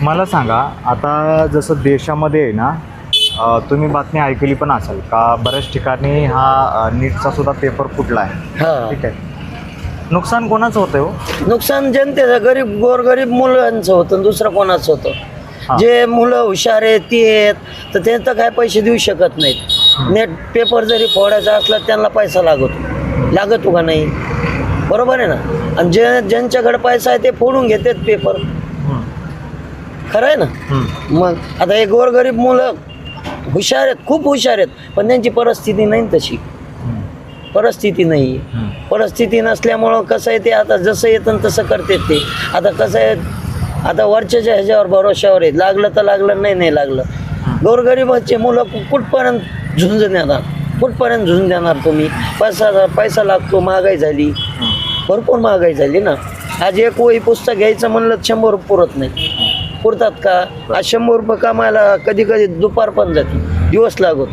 मला सांगा, आता जसं देशामध्ये आहे ना, तुम्ही बातमी ऐकली पण असाल का बऱ्याच ठिकाणी हा नीटचा सुद्धा पेपर फुटला आहे. हा, ठीक आहे. नुकसान कोणाचं होतं हो? नुकसान जनतेचं, गरीब गोरगरीब मुलांचं होतं, दुसरं कोणाचं हा. होतं. जे मुलं हुशार आहेत ती आहेत तर त्यांचं काय पैसे देऊ शकत नाहीत. नेट पेपर जरी फोडायचा असला त्यांना पैसा लागतो का नाही? बरोबर आहे ना. आणि ज्यांच्याकडे पैसा आहे ते फोडून घेतात पेपर. खरं आहे ना. मग आता हे गोरगरीब मुलं हुशार आहेत, खूप हुशार आहेत, पण त्यांची परिस्थिती नाही तशी. परिस्थिती नाही. परिस्थिती नसल्यामुळं कसं आहे, ते आता जसं येतं तसं करतात ते. आता कसं आहे, आता वरच्याच्या ह्याच्यावर भरोशावर आहे, लागलं तर लागलं, नाही लागलं. गोरगरिबाचे मुलं कुठपर्यंत झुंजून देणार तुम्ही? पैसा लागतो, महागाई झाली, भरपूर महागाई झाली ना. आज एक वही पुस्तक घ्यायचं म्हणलं 100 रुपये पुरत नाही. पुरतात का? आज 100 रुपये कमायला कधी कधी दुपार पण जाते, दिवस लागतो.